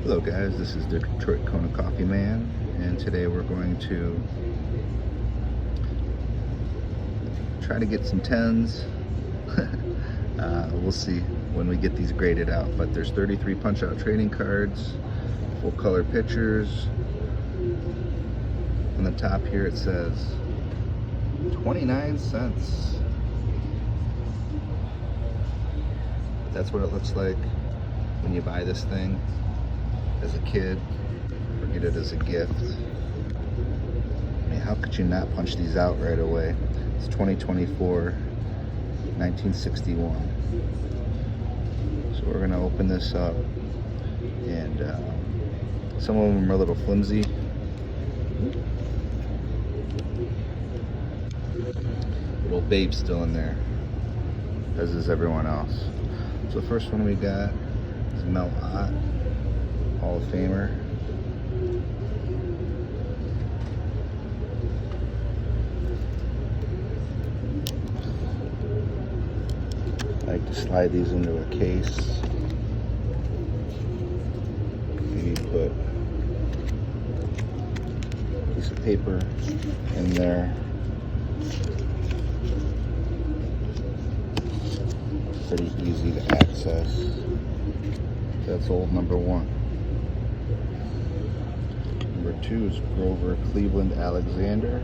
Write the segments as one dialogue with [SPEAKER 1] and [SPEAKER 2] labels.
[SPEAKER 1] Hello guys, this is Detroit Kona Coffee Man, and today we're going to try to get some 10s. We'll see when we get these graded out, but there's 33 punch-out trading cards, full color pictures. On the top here it says 29 cents. That's what it looks like when you buy this thing as a kid or get it as a gift. I mean, how could you not punch these out right away? It's 2024, 1961. So we're gonna open this up, and some of them are a little flimsy. Little babe still in there, as is everyone else. So the first one we got is Mel Ott, Hall of Famer. I like to slide these into a case. Maybe put a piece of paper in there. Pretty easy to access. That's old number 1. Number 2 is Grover Cleveland Alexander.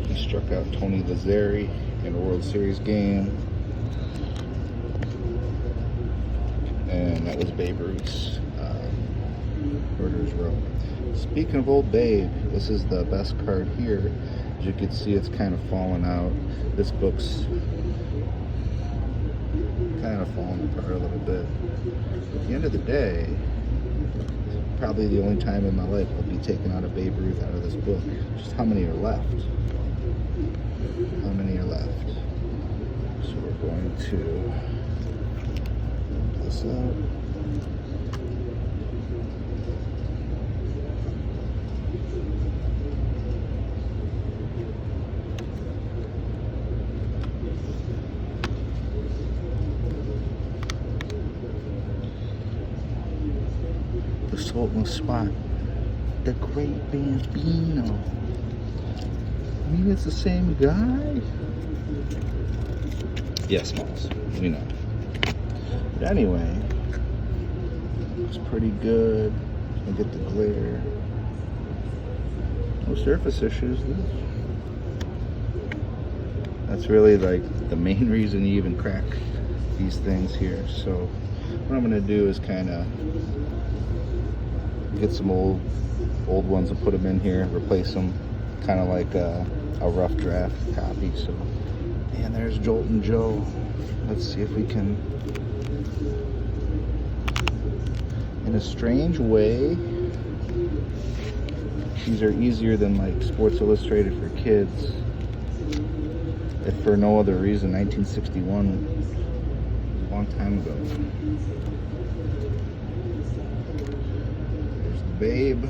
[SPEAKER 1] He struck out Tony Lazzeri in a World Series game. And that was Babe Ruth's Murderers Row. Speaking of old Babe, this is the best card here. As you can see, it's kind of fallen out. This book's kind of falling apart a little bit. At the end of the day, probably the only time in my life I'll be taking out a Babe Ruth out of this book. Just how many are left? How many are left? So we're going to put this out. The Sultan Spot, the Great Bambino. I mean, it's the same guy. Yes, Smalls, we know. But anyway, it's pretty good. I get the glare. No surface issues. That's really like the main reason you even crack these things here. So what I'm gonna do is kind of get some old ones and put them in here, replace them, kind of like a rough draft copy. So, and there's Joltin' Joe. Let's see if we can, in a strange way, these are easier than like Sports Illustrated for kids. If for no other reason, 1961, a long time ago. Babe.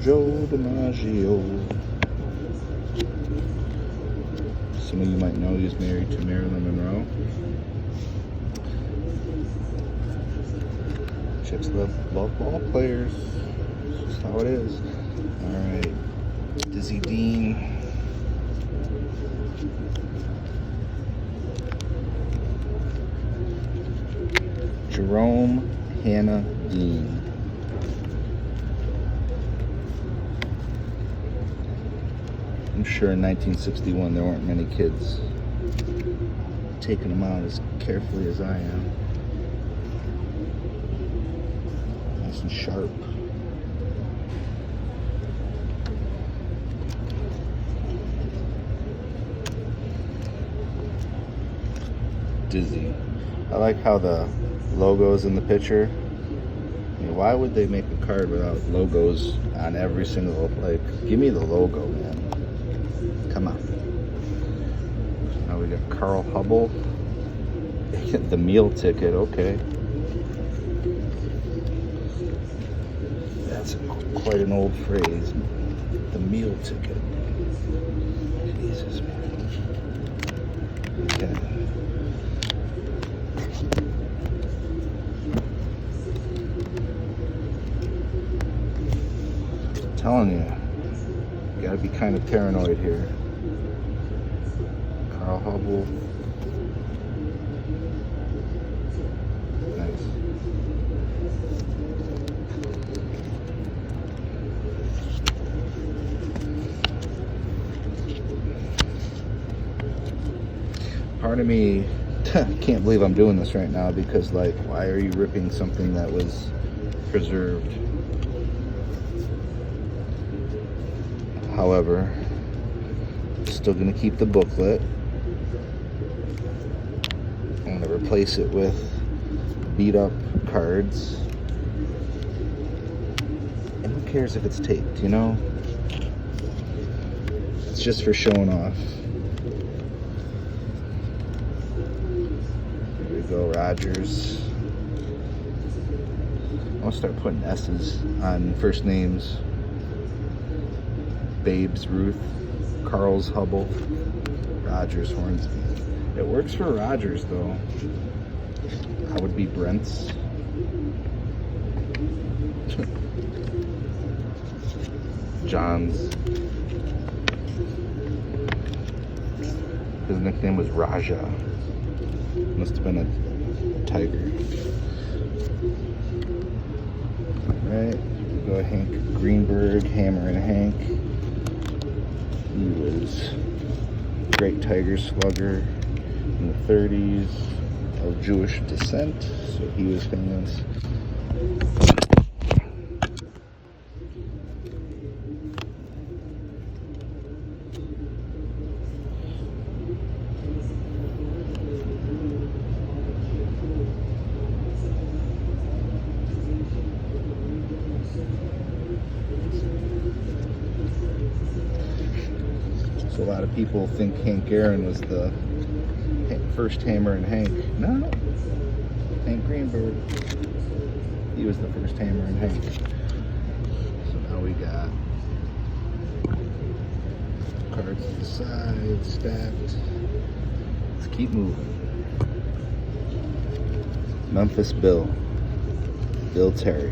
[SPEAKER 1] Joe DiMaggio. Some of you might know he's married to Marilyn Monroe. Chicks love ball players. That's just how it is. Alright. Dizzy Dean. Jerome Hannah Dean. I'm sure in 1961 there weren't many kids taking them out as carefully as I am. Nice and sharp. Dizzy. I like how the logos in the picture. I mean, why would they make a card without logos on every single, like, give me the logo, man. Come on. Now we got Carl Hubble. The meal ticket, okay. That's quite an old phrase. the meal ticket. Jesus, man. Okay. I'm telling you, gotta be kind of paranoid here. Carl Hubble. Nice. Part of me can't believe I'm doing this right now because, like, why are you ripping something that was preserved? However, still gonna keep the booklet. I'm gonna replace it with beat up cards. And who cares if it's taped, you know? It's just for showing off. Here we go, Rogers. I'll start putting S's on first names. Babes Ruth, Carl's Hubble, Rogers Hornsby. It works for Rogers though. That would be Brent's. John's. His nickname was Raja. Must have been a tiger. Alright, here we go, Hank Greenberg, Hammer and Hank. He was a great tiger slugger in the 30s of Jewish descent, so he was famous. So a lot of people think Hank Aaron was the first Hammer and Hank. No, Hank Greenberg. He was the first Hammer and Hank. So now we got cards to the side, stacked. Let's keep moving. Memphis Bill. Bill Terry.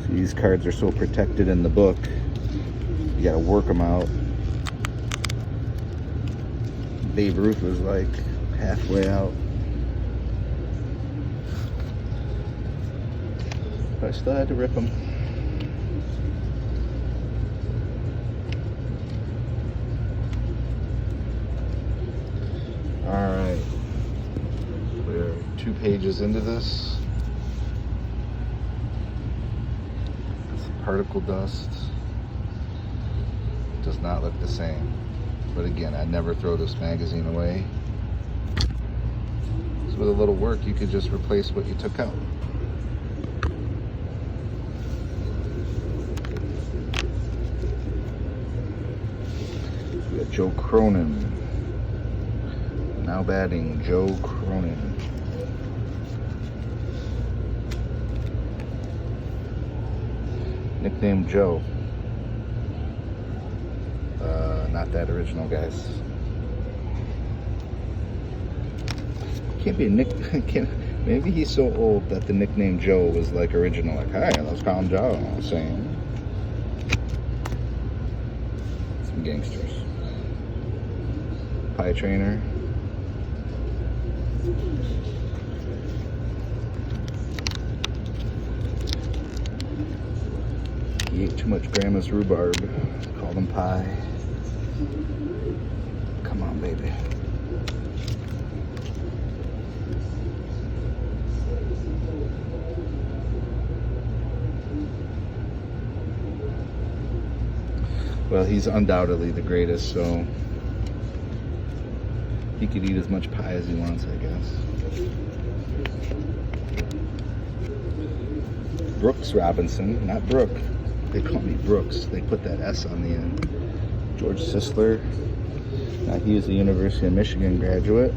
[SPEAKER 1] These cards are so protected in the book, you gotta work them out. Babe Ruth was like halfway out. But I still had to rip them. Alright, we're 2 pages into this. Particle dust does not look the same, but again, I'd never throw this magazine away. So with a little work you could just replace what you took out. We got Joe Cronin now batting. Joe Cronin. Nickname Joe. Not that original, guys. Can't be a nick. Maybe he's so old that the nickname Joe was like original. Like, hey, let's call him Joe. Same. Some gangsters. Pie Trainer. He ate too much grandma's rhubarb. Called him Pie. Come on, baby. Well, he's undoubtedly the greatest, so he could eat as much pie as he wants, I guess. Brooks Robinson, not Brooke. They call me Brooks. They put that S on the end. George Sisler. He was a University of Michigan graduate.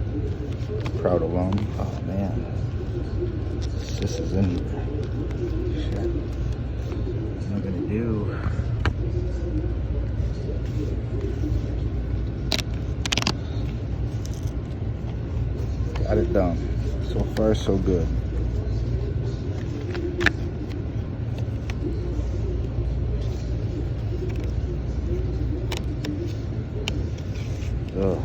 [SPEAKER 1] proud alum. Oh man, this is in here. Shit. What am I gonna do? Got it done. So far, so good. Ugh.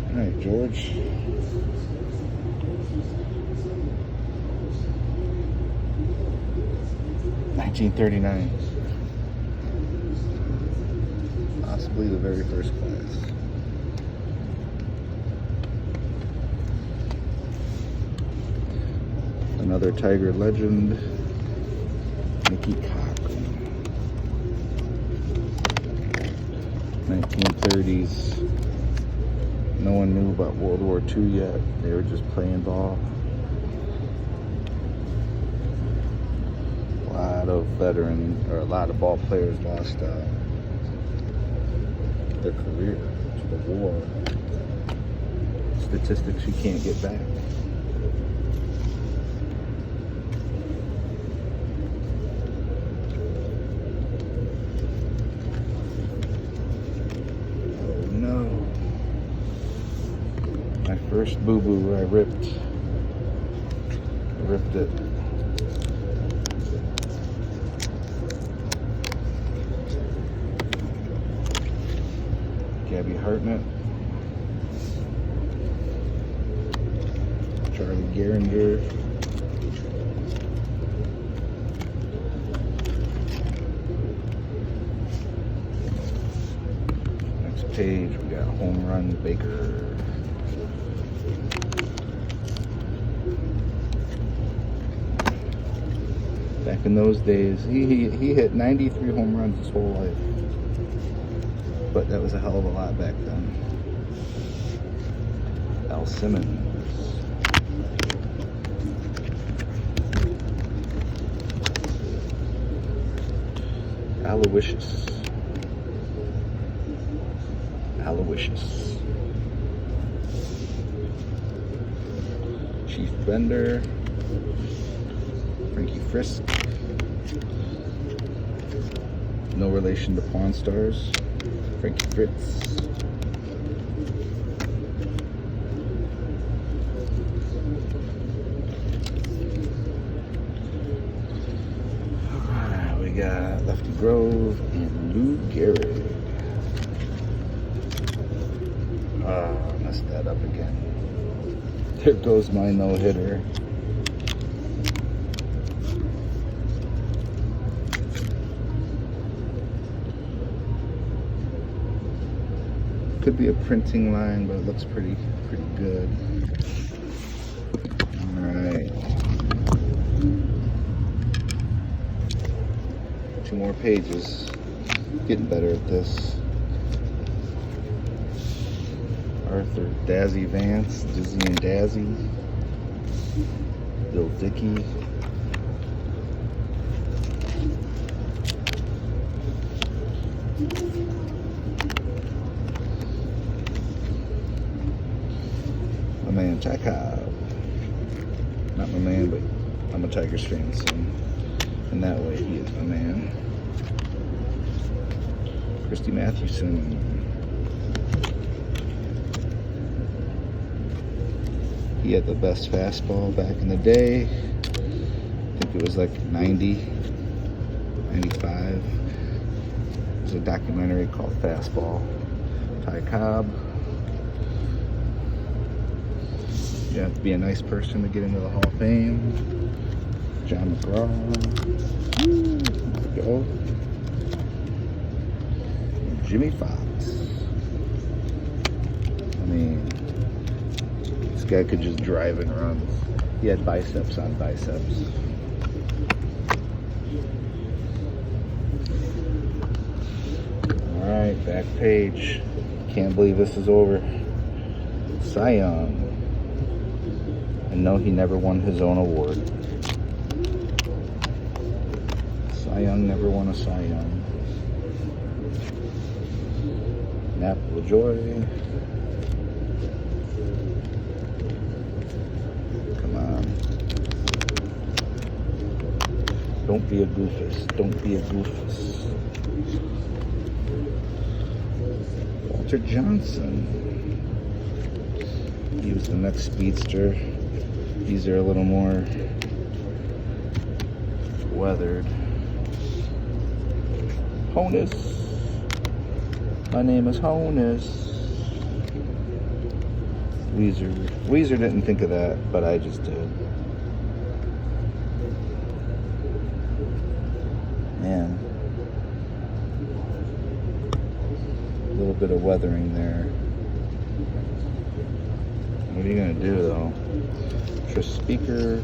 [SPEAKER 1] All right, George. $1939. Possibly the very first class. Another Tiger legend, Mickey Cochran. 1930s. No one knew about World War II yet. They were just playing ball. A lot of ball players lost their career to the war. Statistics you can't get back. First boo-boo, I ripped it. Gabby Hartnett, Charlie Gehringer, next page we got Home Run Baker. Back in those days, he hit 93 home runs his whole life. But that was a hell of a lot back then. Al Simmons. Aloysius. Chief Bender. Frankie Frisk. No relation to Pawn Stars. Frankie Fritz. Alright, we got Lefty Grove and Lou Gehrig. I messed that up again. There goes my no-hitter. Could be a printing line, but it looks pretty good. All right, 2 more pages. Getting better at this. Arthur Dazzy Vance, Dizzy and Dazzy, Bill Dickey. My man Chekhov. Not my man, but I'm a Tigers fan, so in that way he is my man. Christy Mathewson. He had the best fastball back in the day. I think it was like 90, 95. There's a documentary called Fastball. Ty Cobb. You have to be a nice person to get into the Hall of Fame. John McGraw. Let's go. Jimmy Fox. I mean, this guy could just drive and run. He had biceps on biceps. Alright, back page. Can't believe this is over. Cy Young. And no, he never won his own award. Cy Young never won a Cy Young. Nap LaJoy. Don't be a goofus. Don't be a goofus. Walter Johnson. He was the next speedster. These are a little more weathered. Honus. My name is Honus. Weezer. Weezer didn't think of that, but I just did. Man. A little bit of weathering there. What are you gonna do though? Trish Speaker.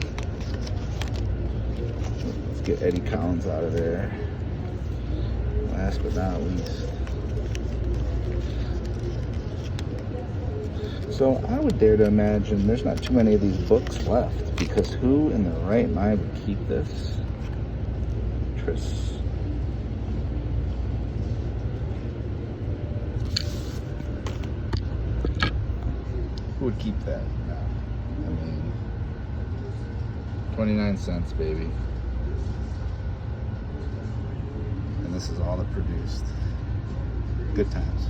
[SPEAKER 1] Let's get Eddie Collins out of there. Last but not least. So I would dare to imagine there's not too many of these books left, because who in their right mind would keep this? Trish. Who would keep that? I mean, 29 cents, baby. And this is all it produced. Good times.